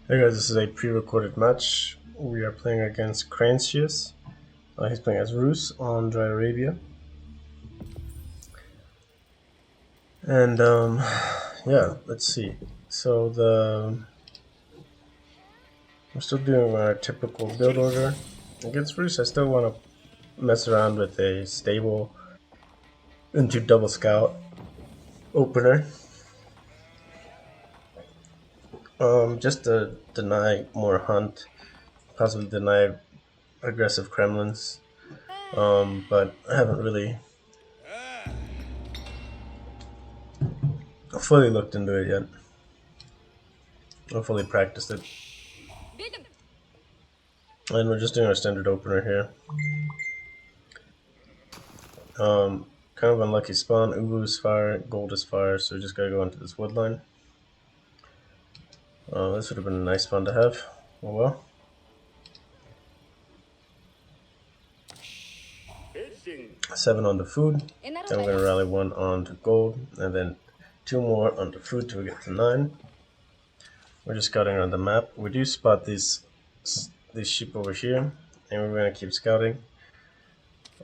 Hey guys, this is a pre-recorded match. We are playing against Crancius. He's playing as Rus on Dry Arabia. And yeah, let's see. So we're still doing our typical build order. Against Rus, I still want to mess around with a stable into double scout opener. Just to deny more hunt, possibly deny aggressive Kremlins. But I haven't really fully looked into it yet. I fully practiced it. And we're just doing our standard opener here. Kind of unlucky spawn. Ulu is fire, gold is fire, so we just gotta go into this wood line. This would have been a nice fun to have. Oh well. Seven on the food. Then we're gonna rally one on to gold, and then two more on the food till we get to 9. We're just scouting around the map. We do spot these sheep over here, and we're gonna keep scouting.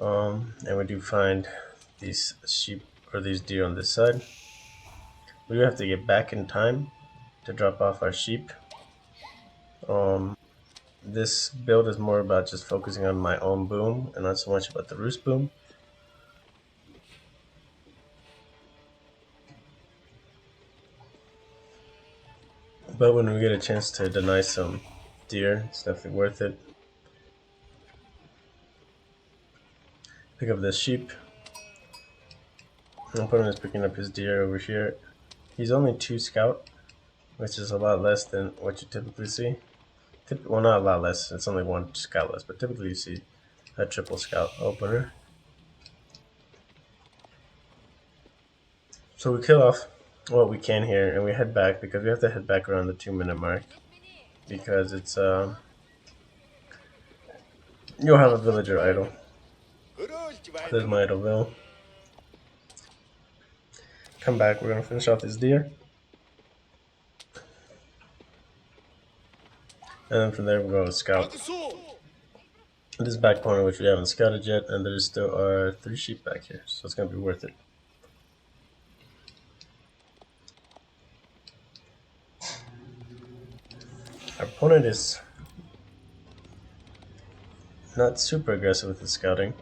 And we do find these sheep or these deer on this side. We do have to get back in time to drop off our sheep. This build is more about just focusing on my own boom and not so much about the roost boom. But when we get a chance to deny some deer, it's definitely worth it. Pick up this sheep. My opponent is picking up his deer over here. He's only 2 scout, which is a lot less than what you typically see. Well, not a lot less, it's only 1 scout less, but typically you see a triple scout opener. So we kill off what we can here, and we head back because we have to head back around the 2-minute mark because it's you'll have a villager idle. There's my idle. Come back, we're gonna finish off this deer. And then from there we'll go to scout. This back corner which we haven't scouted yet, and there still are 3 sheep back here, so it's gonna be worth it. Our opponent is not super aggressive with his scouting.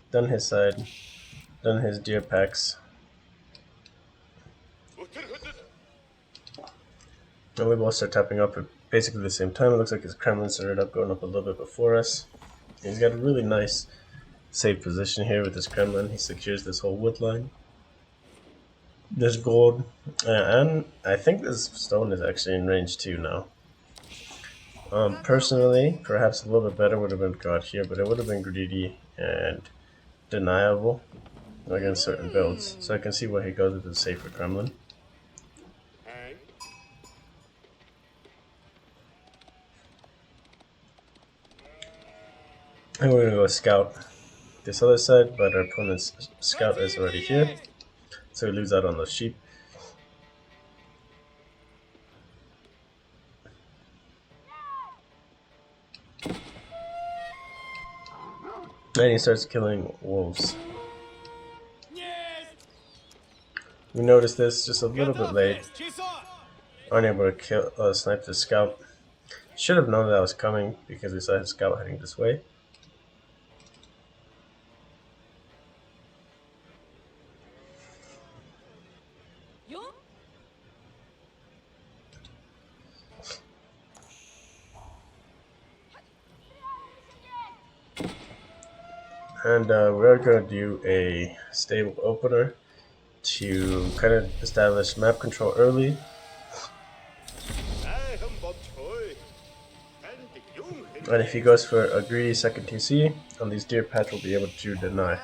Done his side, done his deer packs. And we both start tapping up at basically the same time. It looks like his Kremlin started up going up a little bit before us. He's got a really nice safe position here with his Kremlin. He secures this whole wood line. There's gold, and I think this stone is actually in range too now. Personally, perhaps a little bit better would have been got here, but it would have been greedy and deniable against certain builds. So I can see why he goes with the safer Kremlin. And we're gonna go scout this other side, but our opponent's scout is already here, so we lose out on those sheep. And he starts killing wolves. We noticed this just a little bit late. Aren't able to snipe the scout. Should have known that was coming because we saw his scout heading this way. And we're going to do a stable opener to kind of establish map control early. And if he goes for a greedy second TC, on these deer patch we'll be able to deny.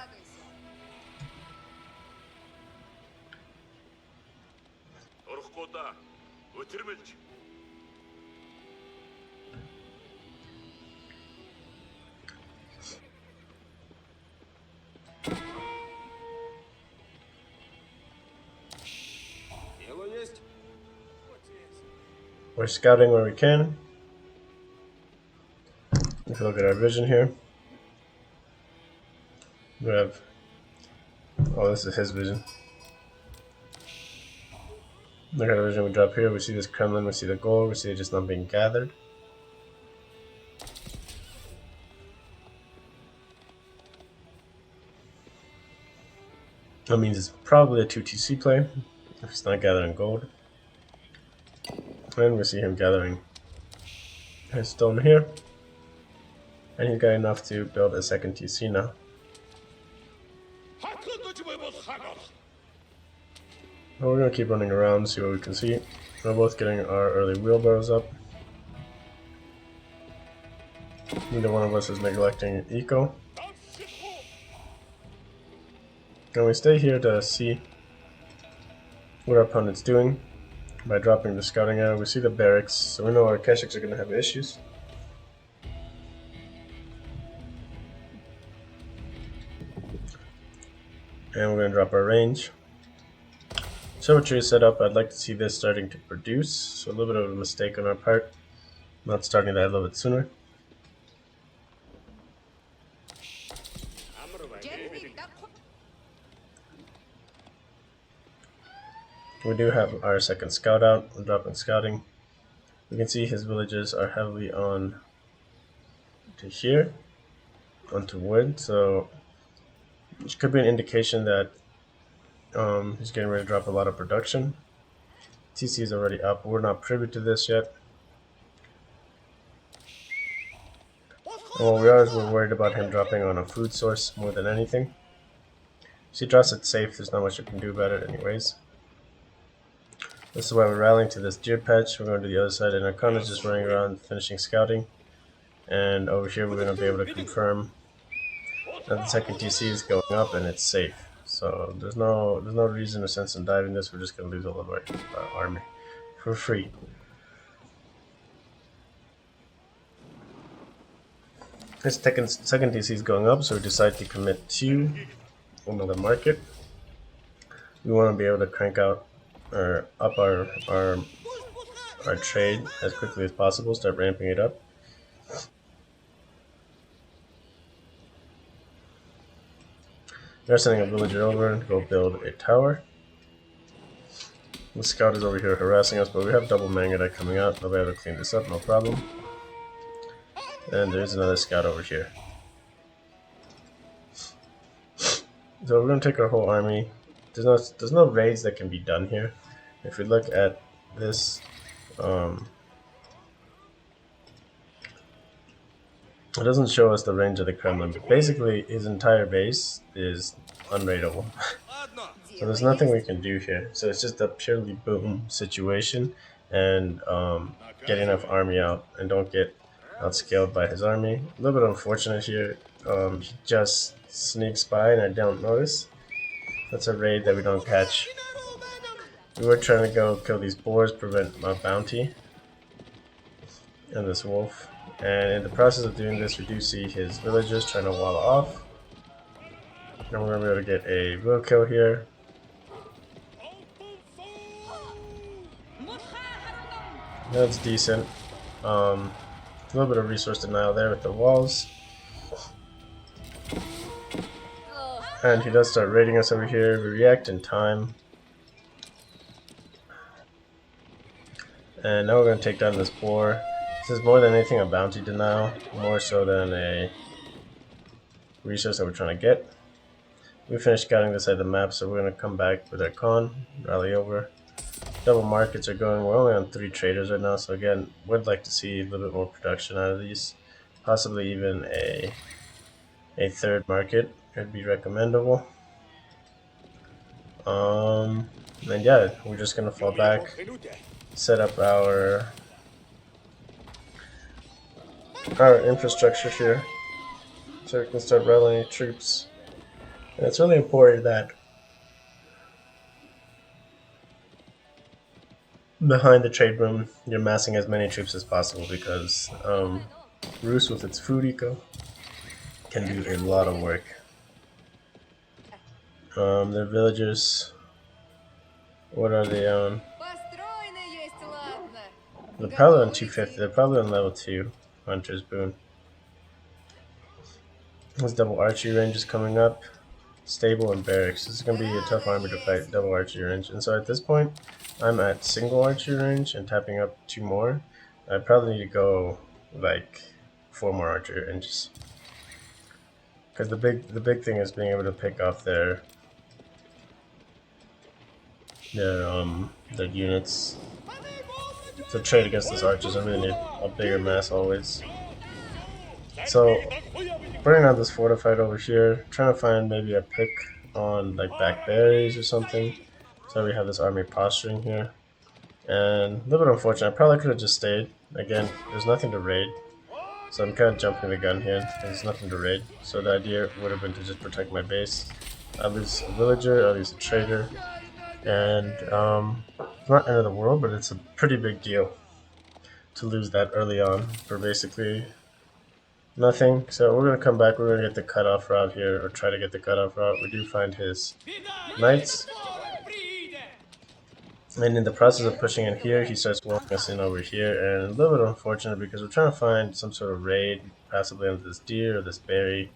We're scouting where we can. If you look at our vision here, we have, oh, this is his vision. Look at our vision we drop here. We see this Kremlin, we see the gold, we see it just not being gathered. That means it's probably a 2TC play if he's not gathering gold. And we see him gathering his stone here. And he's got enough to build a second TC now. Well, we're going to keep running around, see what we can see. We're both getting our early wheelbarrows up. Neither one of us is neglecting eco. And we stay here to see what our opponent's doing by dropping the scouting arrow. We see the barracks, so we know our Keshiks are going to have issues. And we're going to drop our range. Observatory is set up. I'd like to see this starting to produce, so a little bit of a mistake on our part, not starting that a little bit sooner. We do have our second scout out. We're dropping scouting. We can see his villages are heavily on to here, onto wood, so which could be an indication that he's getting ready to drop a lot of production. TC is already up. We're not privy to this yet. And what we are is we're worried about him dropping on a food source more than anything. If he drops it safe, there's not much you can do about it anyways. This is why we're rallying to this deer patch. We're going to the other side, and our Khan is just running around finishing scouting. And over here we're going to be able to confirm that the second TC is going up and it's safe. So there's no reason or sense in diving this. We're just going to lose all of our army for free. This second TC is going up, so we decide to commit to another market. We want to be able to crank out or up our trade as quickly as possible. Start ramping it up. They're sending a villager over to go build a tower. The scout is over here harassing us, but we have double Mangadite coming out. They'll be able to clean this up, no problem. And there's another scout over here. So we're going to take our whole army. There's no raids that can be done here. If we look at this, it doesn't show us the range of the Kremlin, but basically his entire base is unraidable. So there's nothing we can do here. So it's just a purely boom situation, and get enough army out and don't get outscaled by his army. A little bit unfortunate here. He just sneaks by and I don't notice. That's a raid that we don't catch. We were trying to go kill these boars, prevent my bounty, and this wolf. And in the process of doing this, we do see his villagers trying to wall off. And we're going to be able to get a will kill here. That's decent. A little bit of resource denial there with the walls. And he does start raiding us over here. We react in time. And now we're going to take down this boar. This is more than anything a bounty denial, more so than a resource that we're trying to get. We finished scouting this side of the map, so we're going to come back with our Khan, rally over. Double markets are going. We're only on 3 traders right now, so again, would like to see a little bit more production out of these. Possibly even a third market would be recommendable. And yeah, we're just going to fall back, set up our infrastructure here, so we can start rallying troops. And it's really important that behind the trade room you're massing as many troops as possible, because Rus with its food eco can do a lot of work. Their villagers, what are they on? They're probably on 250. They're probably on level 2. Hunter's Boon. This double archery range is coming up. Stable and barracks. This is going to be a tough army to fight double archery range. And so at this point, I'm at single archery range and tapping up 2 more. I probably need to go like 4 more archery ranges. Because the big thing is being able to pick off their units. To trade against those archers, I really need a bigger mass always. So, burning out this fortified over here, trying to find maybe a pick on like back berries or something. So we have this army posturing here. And a little bit unfortunate, I probably could have just stayed. Again, there's nothing to raid. So I'm kind of jumping the gun here, there's nothing to raid. So the idea would have been to just protect my base. I lose a villager, I lose a trader. And it's not end of the world, but it's a pretty big deal to lose that early on for basically nothing. So we're going to come back, we're going to get the cutoff route here, or try to get the cutoff route. We do find his knights. And in the process of pushing in here, he starts walking us in over here. And a little bit unfortunate because we're trying to find some sort of raid, possibly on this deer or this berry.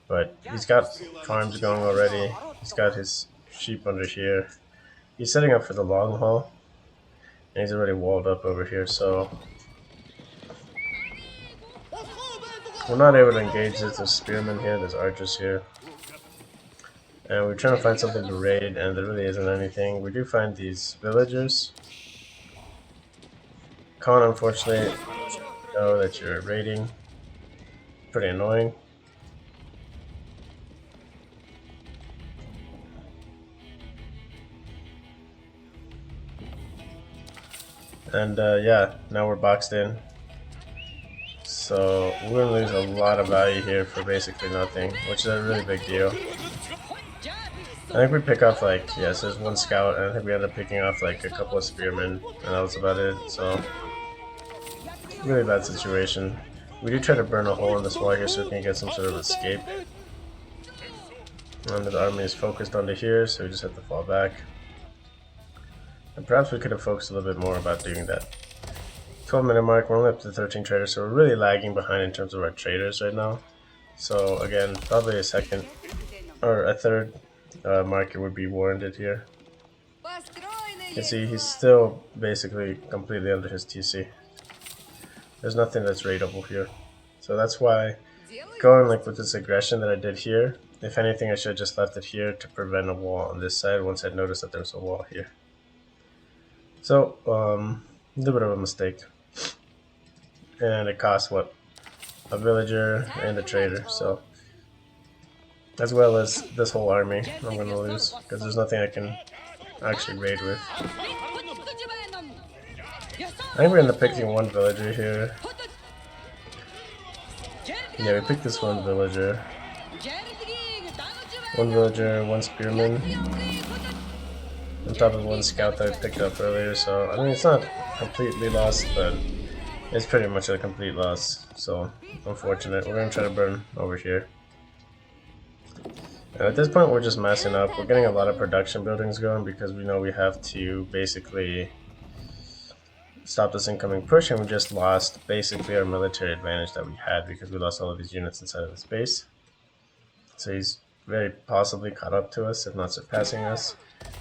But he's got farms going already. He's got his sheep under here. He's setting up for the long haul, and he's already walled up over here, so we're not able to engage. There's a spearmen here, there's archers here, and we're trying to find something to raid, and there really isn't anything. We do find these villagers. Can't unfortunately know that you're raiding. Pretty annoying. And yeah, now we're boxed in. So we're gonna lose a lot of value here for basically nothing, which is a really big deal. I think we pick off like, yes, there's 1 scout, and I think we end up picking off like a couple of spearmen, and that was about it. So really bad situation. We do try to burn a hole in this wall here so we can get some sort of escape. And the army is focused onto here, so we just have to fall back. And perhaps we could have focused a little bit more about doing that. 12-minute mark, we're only up to 13 traders, so we're really lagging behind in terms of our traders right now. So again, probably a second or a third market would be warranted here. You can see he's still basically completely under his TC. There's nothing that's raidable here. So that's why going like with this aggression that I did here, if anything I should have just left it here to prevent a wall on this side once I noticed that there's a wall here. So, a little bit of a mistake. And it cost, what? A villager and a trader, so. As well as this whole army I'm going to lose, because there's nothing I can actually raid with. I think we end up picking 1 villager here. Yeah, we picked this 1 villager. 1 villager, 1 spearman. On top of 1 scout that I picked up earlier, so I mean it's not completely lost, but it's pretty much a complete loss, so unfortunate. We're going to try to burn over here. And at this point we're just massing up. We're getting a lot of production buildings going because we know we have to basically stop this incoming push, and we just lost basically our military advantage that we had because we lost all of these units inside of this base. So he's very possibly caught up to us, if not surpassing us.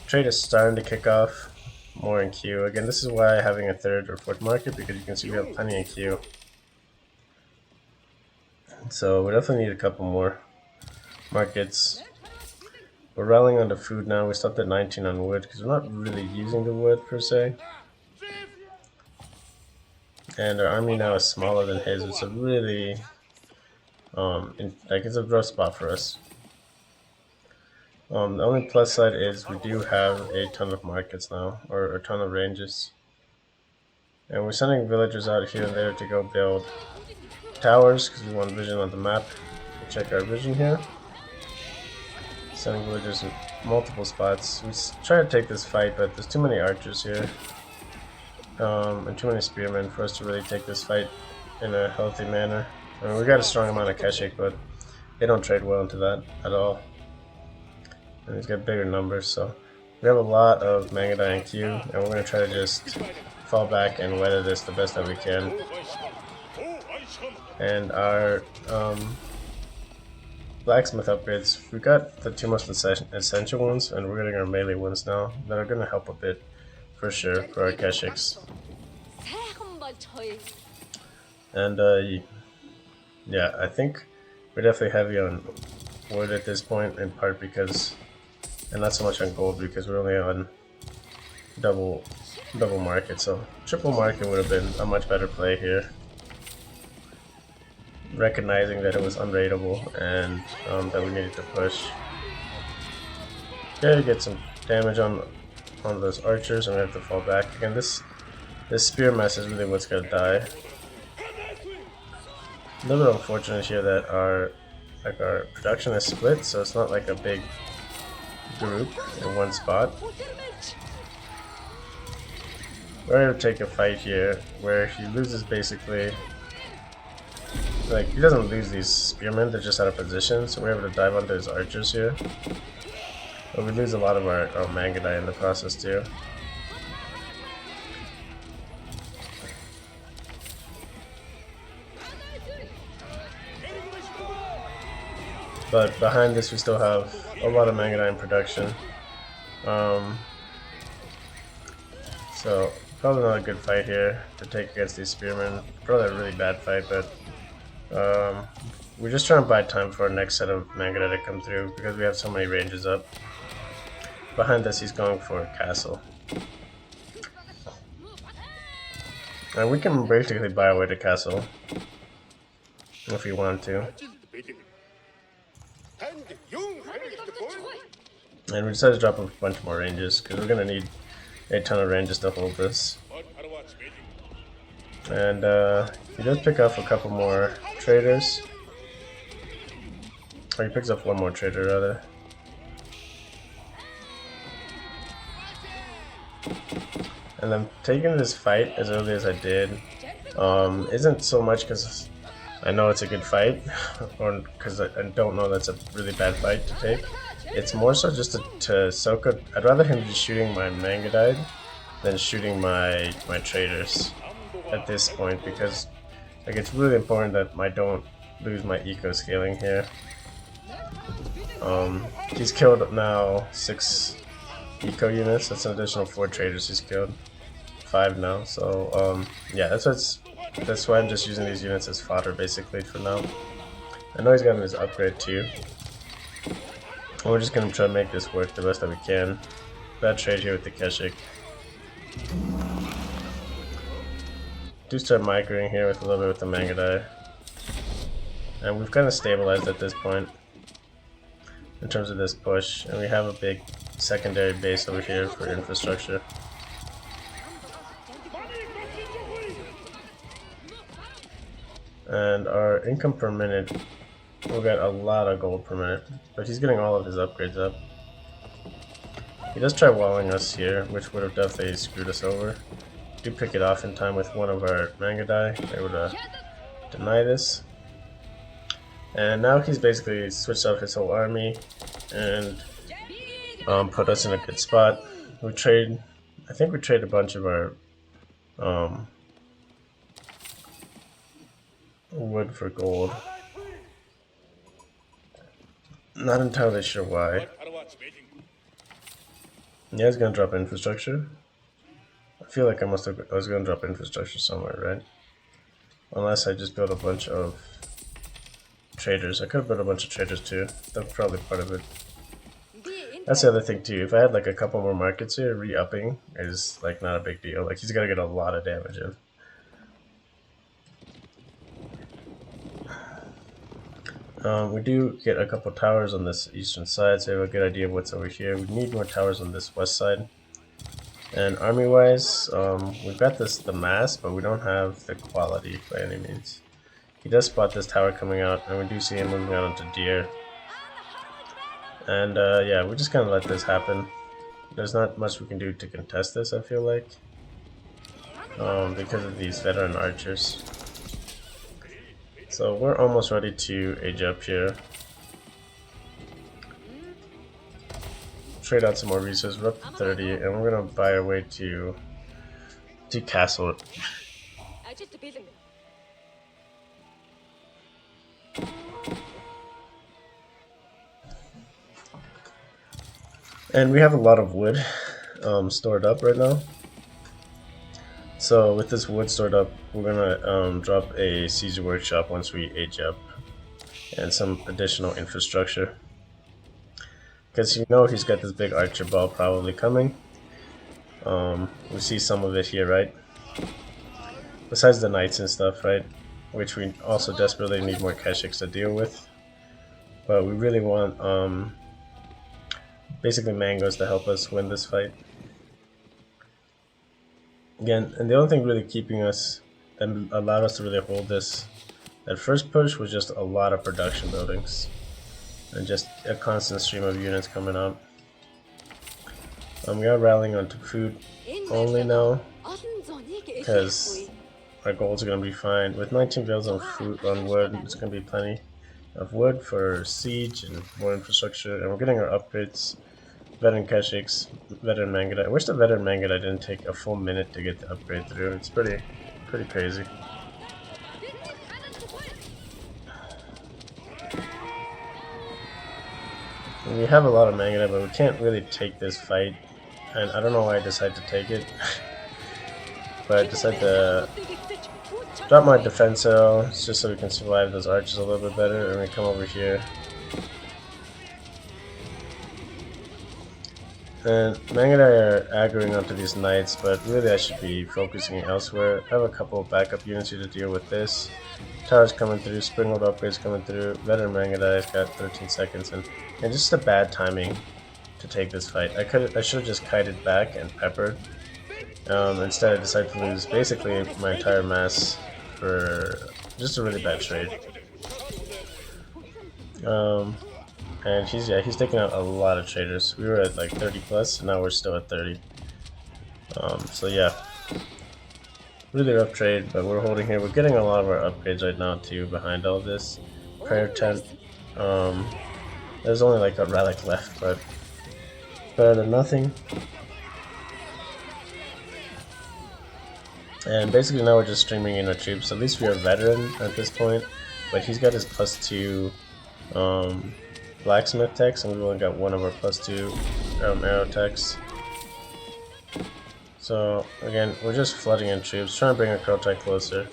Trade is starting to kick off more in queue. Again, this is why having a 3rd or 4th market, because you can see we have plenty in queue. So we definitely need a couple more markets. We're rallying on the food now. We stopped at 19 on wood because we're not really using the wood per se. And our army now is smaller than his. It's a really it's a rough spot for us. The only plus side is we do have a ton of markets now, or a ton of ranges. And we're sending villagers out here and there to go build towers, because we want vision on the map. We'll check our vision here. Sending villagers in multiple spots. We try to take this fight, but there's too many archers here. And too many spearmen for us to really take this fight in a healthy manner. I mean, we got a strong amount of Keshik, but they don't trade well into that at all. And he's got bigger numbers, so we have a lot of Mangadai in queue, and we're going to try to just fall back and weather this the best that we can. And our blacksmith upgrades, we got the two most essential ones, and we're getting our melee ones now that are going to help a bit for sure for our Keshiks. And yeah, I think we're definitely heavy on wood at this point, in part because, and not so much on gold because we're only on double market, so triple market would have been a much better play here. Recognizing that it was unraidable and that we needed to push. Okay, get some damage on those archers, and we have to fall back again. This spear mess is really what's gonna die. A little bit unfortunate here that our production is split, so it's not like a big group in one spot. We're gonna take a fight here where he loses basically. Like, he doesn't lose these spearmen, they're just out of position, so we're able to dive onto his archers here. But we lose a lot of our Mangadai in the process too. But behind this we still have a lot of Mangadai in production. So probably not a good fight here to take against these spearmen. Probably a really bad fight, but we're just trying to buy time for our next set of Mangadai to come through because we have so many ranges up. Behind us he's going for a castle. And we can basically buy our way to castle if we want to. And we decided to drop a bunch more ranges because we're going to need a ton of ranges to hold this. And he does pick up a couple more traders. Or he picks up one more trader rather. And then taking this fight as early as I did isn't so much because I know it's a good fight, or because I don't know that's a really bad fight to take. It's more so just to soak up. I'd rather him be shooting my Mangadai than shooting my traders at this point, because like it's really important that I don't lose my eco scaling here. He's killed now 6 eco units. That's an additional 4 traders he's killed. 5 now. So yeah, that's why I'm just using these units as fodder basically for now. I know he's got his upgrade too. And we're just gonna try to make this work the best that we can. Bad trade here with the Keshik. Do start migrating here with a little bit with the Mangadai. And we've kind of stabilized at this point in terms of this push, and we have a big secondary base over here for infrastructure. And our income per minute, we'll get a lot of gold per minute, but he's getting all of his upgrades up. He does try walling us here, which would have definitely screwed us over. Do pick it off in time with one of our Mangadai, able to deny this. And now he's basically switched up his whole army and put us in a good spot. We trade, I think we trade a bunch of our wood for gold. Not entirely sure why. Yeah, he's gonna drop infrastructure. I feel like I was gonna drop infrastructure somewhere, right? Unless I just built a bunch of traders. I could have built a bunch of traders too. That's probably part of it. That's the other thing too. If I had like a couple more markets here, re-upping is like not a big deal. Like he's gotta get a lot of damage in. We do get a couple towers on this eastern side, so we have a good idea of what's over here. We need more towers on this west side. And army-wise, we've got the mass, but we don't have the quality by any means. He does spot this tower coming out, and we do see him moving out onto deer. And yeah, we just kind of let this happen. There's not much we can do to contest this, I feel like, because of these veteran archers. So we're almost ready to age up here. Trade out some more resources. We're up to 30, and we're gonna buy our way to to castle. And we have a lot of wood stored up right now. So with this wood stored up, we're gonna drop a siege workshop once we age up, and some additional infrastructure. Because you know he's got this big archer ball probably coming. We see some of it here, right? Besides the knights and stuff, right? Which we also desperately need more Keshiks to deal with. But we really want basically Mangoes to help us win this fight. Again, and the only thing really keeping us, that allowed us to really hold this, that first push was just a lot of production buildings. And just a constant stream of units coming out. We are rallying onto food only now, because our goals are going to be fine. With 19 builds on food, on wood, it's going to be plenty of wood for siege and more infrastructure. And we're getting our upgrades. Veteran Keshiks, Veteran Mangudai. I wish the Veteran Mangudai didn't take a full minute to get the upgrade through. It's pretty crazy. And we have a lot of Mangudai, but we can't really take this fight. And I don't know why I decided to take it. But I decided to drop my defense cell just so we can survive those archers a little bit better. And we come over here. And Mangudai are aggroing onto these knights, but really I should be focusing elsewhere. I have a couple of backup units here to deal with this. Towers coming through, Springwood upgrades coming through, Veteran Mangudai's got 13 seconds, and just a bad timing to take this fight. I should have just kited back and peppered. Instead I decided to lose basically my entire mass for just a really bad trade. And he's taking out a lot of traders. We were at like 30 plus, and now we're still at 30. So yeah, really rough trade, but we're holding here. We're getting a lot of our upgrades right now too behind all this. Prayer tent. There's only like a relic left, but better than nothing. And basically now we're just streaming in our troops. At least we are veteran at this point, but he's got his +2 blacksmith techs, and we've only got one of our +2 arrow techs. So again, we're just flooding in troops, trying to bring our crow tech closer.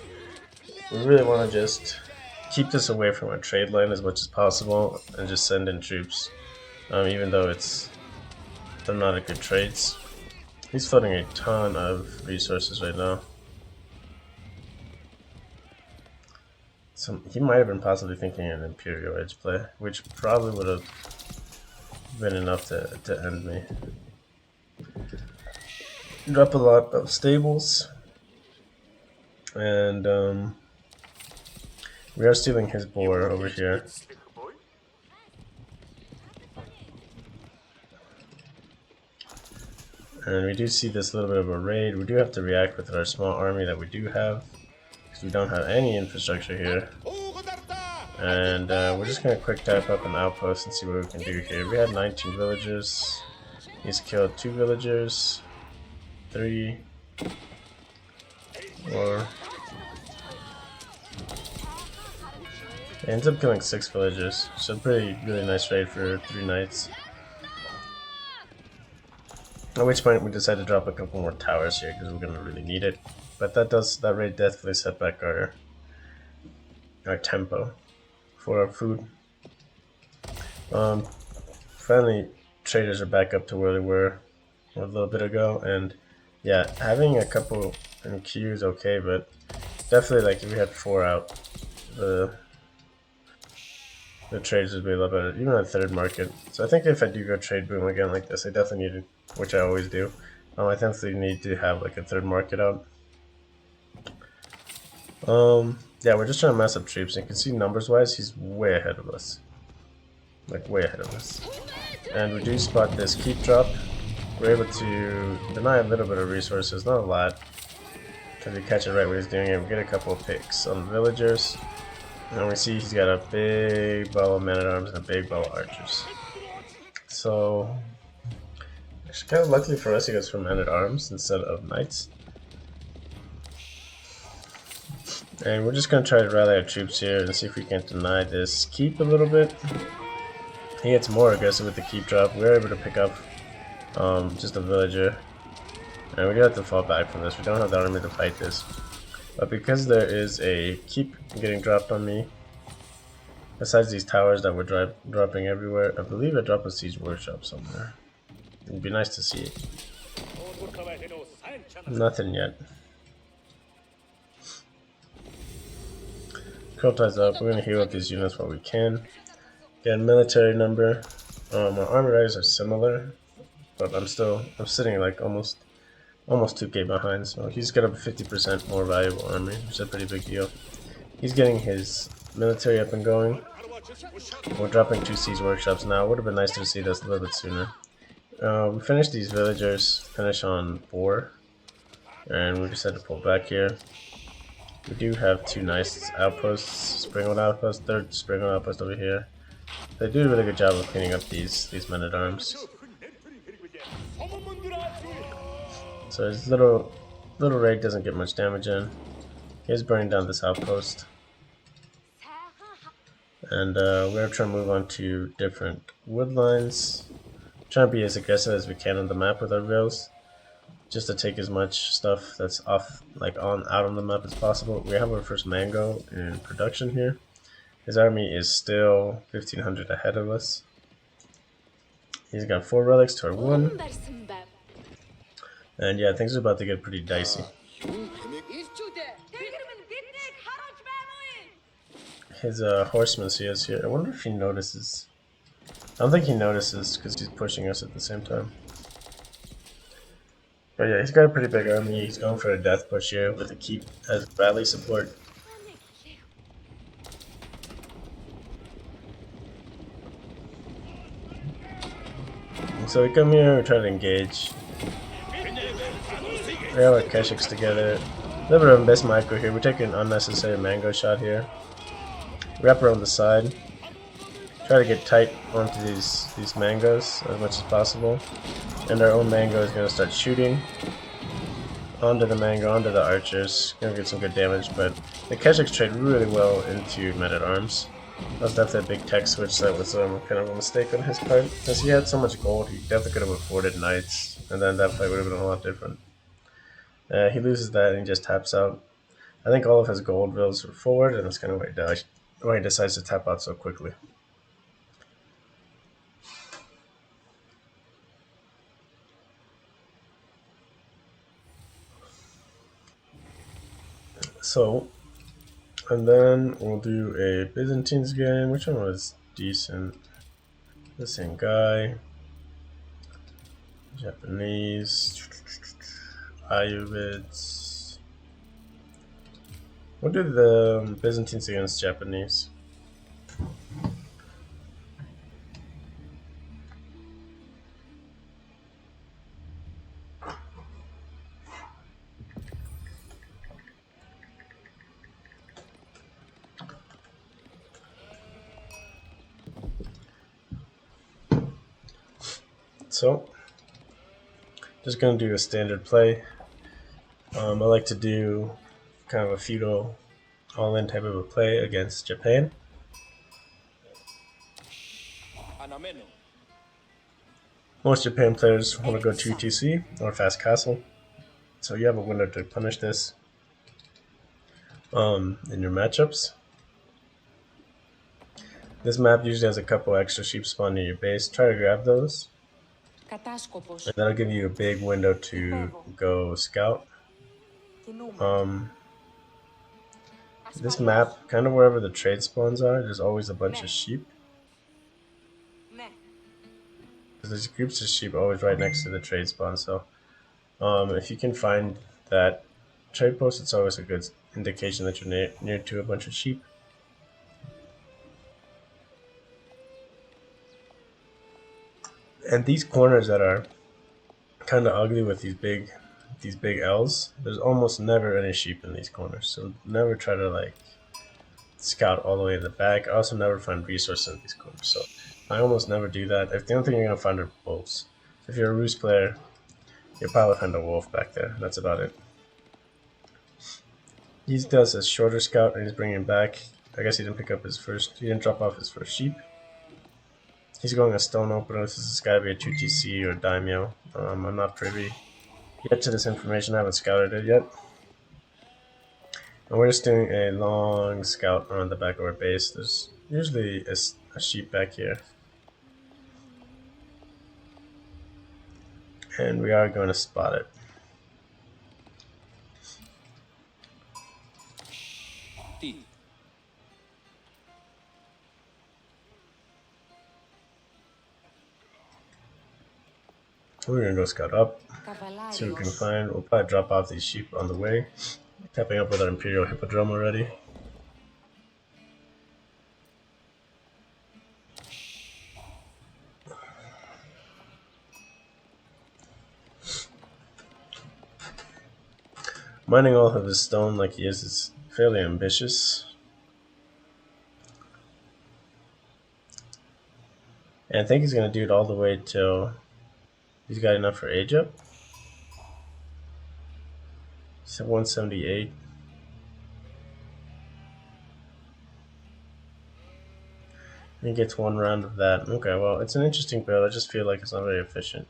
We really want to just keep this away from our trade line as much as possible, and just send in troops, even though they're not a good trades. He's flooding a ton of resources right now. So he might have been possibly thinking an Imperial Edge play, which probably would have been enough to end me. Drop a lot of stables, and we are stealing his boar over here. And we do see this little bit of a raid. We do have to react with our small army that we do have, because we don't have any infrastructure here. And we're just going to quick type up an outpost and see what we can do here. We had 19 villagers. He's killed 2 villagers. 3. 4. He ends up killing 6 villagers. So really nice raid for 3 knights. At which point we decided to drop a couple more towers here because we're going to really need it. But that raid definitely set back our tempo for our food. Finally, traders are back up to where they were a little bit ago, and yeah, having a couple in queue is okay, but definitely like if we had 4 out, the trades would be a lot better, even at third market. So I think if I do go trade boom again like this, I definitely need it, which I always do. I definitely need to have like a third market out. Yeah, we're just trying to mess up troops, and you can see numbers wise he's way ahead of us, like way ahead of us. And we do spot this keep drop. We're able to deny a little bit of resources, not a lot, because we catch it right when he's doing it. We get a couple of picks on the villagers, and we see he's got a big ball of men-at-arms and a big ball of archers. So actually kind of luckily for us he goes for men-at-arms instead of knights. And we're just going to try to rally our troops here and see if we can deny this keep a little bit. He gets more aggressive with the keep drop. We're able to pick up just a villager. And we do have to fall back from this. We don't have the army to fight this. But because there is a keep getting dropped on me, besides these towers that we're dropping everywhere, I believe I dropped a siege workshop somewhere. It'd be nice to see it. Nothing yet. Kurultai's up. We're going to heal up these units while we can. Get a military number. Our army riders are similar, but I'm sitting like almost 2k behind, so he's got a 50% more valuable army, which is a pretty big deal. He's getting his military up and going. We're dropping 2 siege workshops now. Would have been nice to see this a little bit sooner. We finished these villagers, finish on 4, and we just had to pull back here. We do have 2 nice outposts, Springwood Outpost, 3rd Springwood Outpost over here. They do a really good job of cleaning up these men-at-arms. So his little raid doesn't get much damage in. He's burning down this outpost. And we're going to try and move on to different wood lines. Trying to be as aggressive as we can on the map with our rails, just to take as much stuff that's off, out on the map as possible. We have our first mango in production here. His army is still 1500 ahead of us. He's got 4 relics to our 1. And yeah, things are about to get pretty dicey. His horseman he has here. I wonder if he notices. I don't think he notices because he's pushing us at the same time. But yeah, he's got a pretty big army. He's going for a death push here with a keep as rally support. So we come here, we try to engage. We have our Keshiks together. A little bit of best micro here. We're taking an unnecessary mango shot here. Wrap around the side. Try to get tight onto these mangoes as much as possible. And our own mango is going to start shooting onto the mango, onto the archers. Going to get some good damage, but the Keshiks trade really well into men-at-arms. That was definitely a big tech switch that was kind of a mistake on his part. Because he had so much gold, he definitely could have afforded knights, and then that fight would have been a lot different. He loses that and he just taps out. I think all of his gold vills are forward, and that's kind of why he decides to tap out so quickly. So, and then we'll do a Byzantines game. Which one was decent? The same guy. Japanese. Ayurveds. We'll do the Byzantines against Japanese. So, just gonna do a standard play. I like to do kind of a feudal all-in type of a play against Japan. Most Japan players want to go 2TC or fast castle, so you have a window to punish this in your matchups. This map usually has a couple extra sheep spawn near your base. Try to grab those. And that'll give you a big window to go scout. This map, kind of wherever the trade spawns are, there's always a bunch of sheep. There's groups of sheep always right next to the trade spawn, so if you can find that trade post, it's always a good indication that you're near to a bunch of sheep. And these corners that are kind of ugly with these big L's, there's almost never any sheep in these corners, so never try to scout all the way in the back. I also never find resources in these corners, so I almost never do that. If the only thing you're going to find are wolves. So if you're a roost player, you'll probably find a wolf back there. That's about it. He does a shorter scout and he's bringing him back. I guess he didn't pick up his first. He didn't drop off his first sheep. He's going a stone opener. This is gotta be a 2TC or daimyo. I'm not privy yet to this information. I haven't scouted it yet. And we're just doing a long scout around the back of our base. There's usually a sheep back here. And we are going to spot it. We're going to go scout up, see what we can find. We'll probably drop off these sheep on the way. Tapping up with our Imperial Hippodrome already. Mining all of his stone like he is fairly ambitious. And I think he's going to do it all the way till he's got enough for age up. He's at 178. He gets one round of that. Okay, well, it's an interesting build. I just feel like it's not very efficient.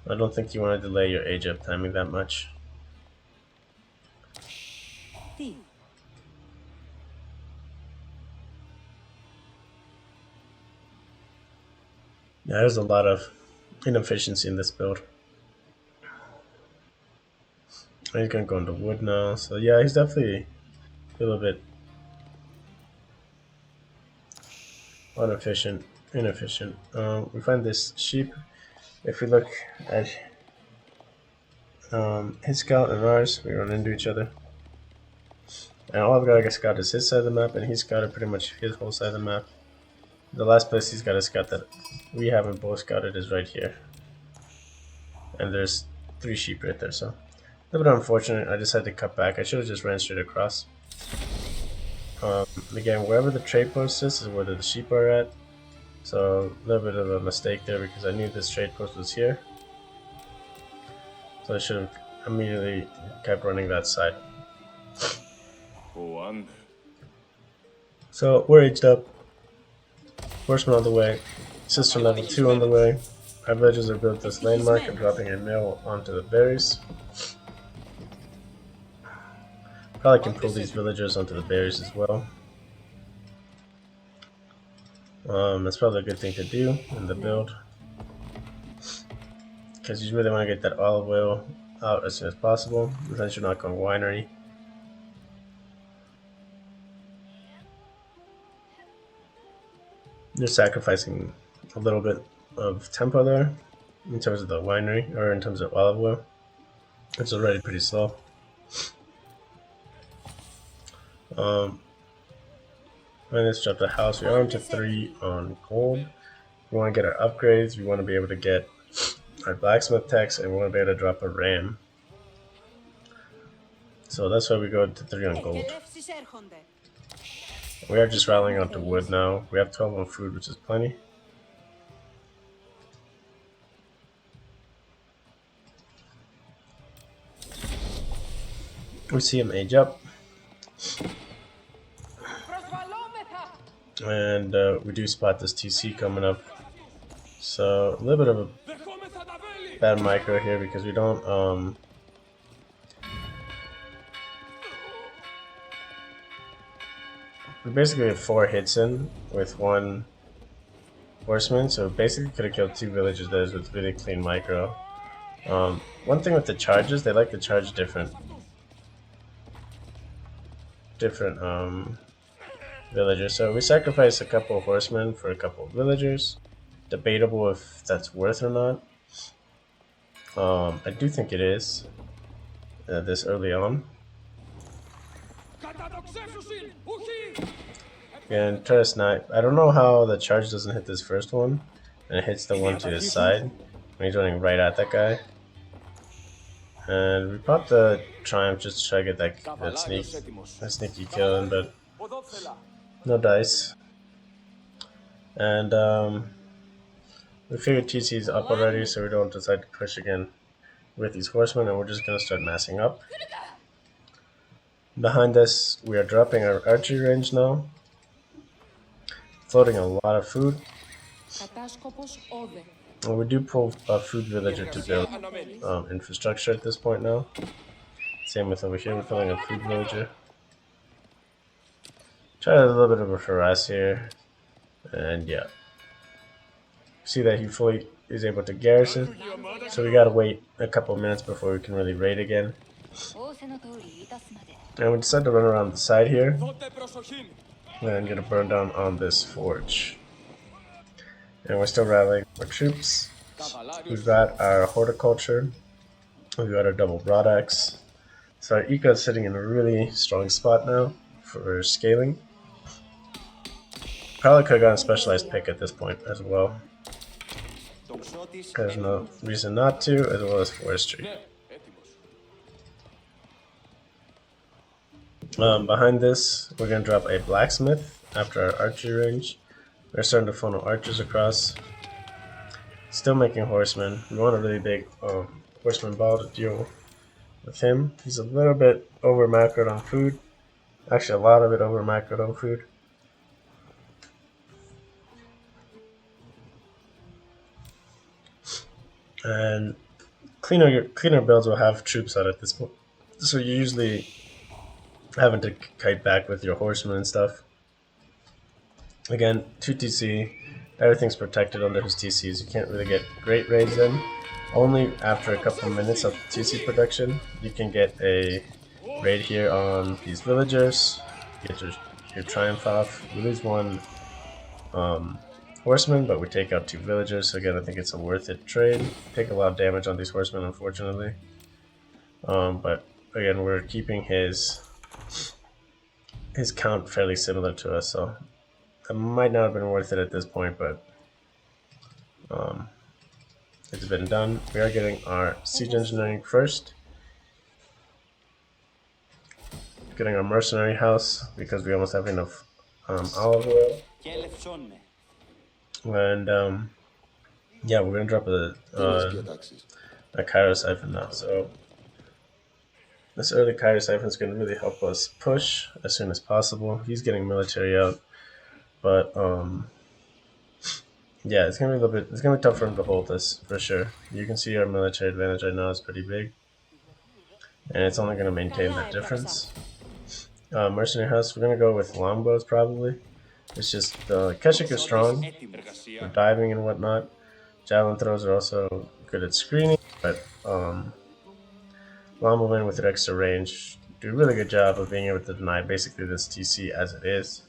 I don't think you want to delay your age up timing that much. Yeah, there's a lot of inefficiency in this build. He's gonna go into wood now, so yeah, he's definitely a little bit inefficient. We find this sheep. If we look at his scout and ours, we run into each other. And all I've got to scout is his side of the map, and he's scouted pretty much his whole side of the map. The last place he's got a scout that we haven't both scouted is right here. And there's 3 sheep right there, so a little bit unfortunate. I just had to cut back. I should have just ran straight across. Again, wherever the trade post is where the sheep are at. So a little bit of a mistake there because I knew this trade post was here. So I should have immediately kept running that side. So we're aged up. Horsemen on the way. Cistern level 2 on the way. Our villagers are built this landmark and dropping a mill onto the berries. Probably can pull these villagers onto the berries as well. That's probably a good thing to do in the build. Because you really want to get that olive oil out as soon as possible. Since you're not going winery. You're sacrificing a little bit of tempo there in terms of the winery, or in terms of olive oil. It's already pretty slow. Let's drop the house. We are into 3 on gold. We want to get our upgrades. We want to be able to get our blacksmith techs, and we want to be able to drop a ram. So that's why we go to 3 on gold. We are just rallying onto wood now. We have 12 on food, which is plenty. We see him age up. And we do spot this TC coming up. So a little bit of a bad micro here because we don't we basically have 4 hits in with 1 horseman, so basically could have killed 2 villagers there with really clean micro. One thing with the charges, they like to charge different villagers. So we sacrifice a couple of horsemen for a couple of villagers. Debatable if that's worth or not. I do think it is this early on. And try to snipe. I don't know how the charge doesn't hit this first one, and it hits the one to his side when he's running right at that guy. And we popped the triumph just to try to get that sneaky kill in, but no dice. And we figured TC's up already, so we don't decide to push again with these horsemen, and we're just gonna start massing up. Behind us, we are dropping our archery range now, floating a lot of food. And we do pull a food villager to build infrastructure at this point now. Same with over here, we're filling a food villager. Try a little bit of a harass here, and yeah. See that he fully is able to garrison, so we gotta wait a couple minutes before we can really raid again. And we decided to run around the side here, and get a burn down on this forge. And we're still rallying our troops. We've got our horticulture, we've got our double broadaxe. So our eco is sitting in a really strong spot now for scaling. Probably could have gotten a specialized pick at this point as well. There's no reason not to, as well as forestry. Behind this, we're going to drop a blacksmith after our archery range. We're starting to funnel archers across. Still making horsemen. We want a really big horseman ball to deal with him. He's a little bit over macroed on food. Actually, a lot of it over macroed on food. And cleaner builds will have troops out at this point. So you're usually having to kite back with your horsemen and stuff. Again, 2 TC, everything's protected under his TCs. You can't really get great raids in. Only after a couple minutes of TC protection, you can get a raid here on these villagers. Get your triumph off. We lose 1 horseman, but we take out 2 villagers. So again, I think it's a worth it trade. Take a lot of damage on these horsemen, unfortunately. But again, we're keeping his count fairly similar to us, so it might not have been worth it at this point, but it's been done. We are getting our siege engineering first. Getting our mercenary house because we almost have enough olive oil. And yeah, we're gonna drop a Cairo siphon now. So this early Cairo siphon is gonna really help us push as soon as possible. He's getting military out, but yeah, it's gonna be a little bit. It's gonna be tough for him to hold this for sure. You can see our military advantage right now is pretty big, and it's only gonna maintain that difference. Mercenary house, we're gonna go with longbows probably. It's just Keshik is strong for diving and whatnot. Javelin throws are also good at screening, but longbowmen with their extra range do a really good job of being able to deny basically this TC as it is.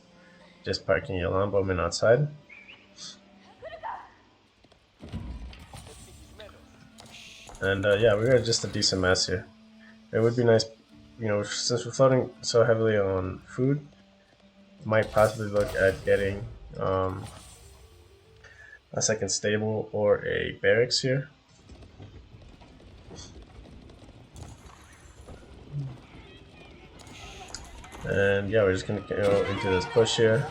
Just parking your longbowmen outside. And yeah, we got just a decent mess here. It would be nice, you know, since we're floating so heavily on food, might possibly look at getting a second stable or a barracks here. And yeah, we're just gonna go into this push here.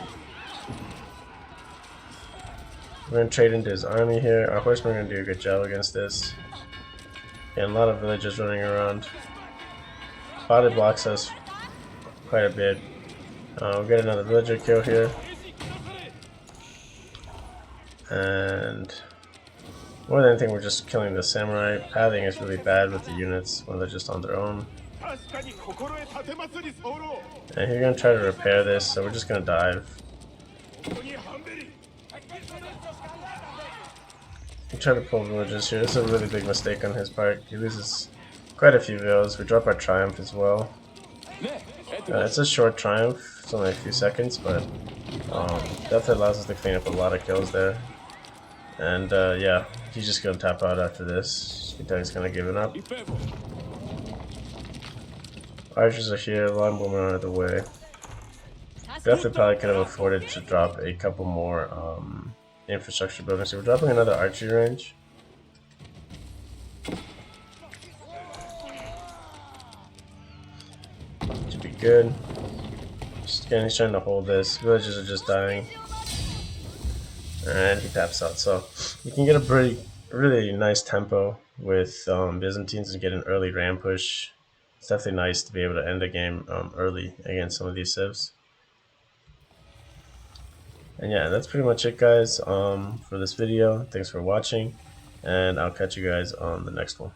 We're gonna trade into his army here. Our horsemen are gonna do a good job against this. And a lot of villagers running around. Spotted blocks us quite a bit. We'll get another villager kill here. And more than anything, we're just killing the samurai. Pathing is really bad with the units when they're just on their own. And you're gonna try to repair this, so we're just gonna dive. We try to pull villages here. This is a really big mistake on his part. He loses quite a few villas. We drop our triumph as well. It's a short triumph. It's only a few seconds, but definitely allows us to clean up a lot of kills there. And yeah, he's just gonna tap out after this. You can tell he's kind of giving up. Archers are here. Longbowmen are out of the way. Definitely probably could have afforded to drop a couple more infrastructure buildings. So we're dropping another archery range. Should be good. Just again, he's trying to hold this. Villagers are just dying. And he taps out. So you can get a really nice tempo with Byzantines and get an early ram push. it's definitely nice to be able to end the game early against some of these civs. And yeah, that's pretty much it, guys, for this video. Thanks for watching, and I'll catch you guys on the next one.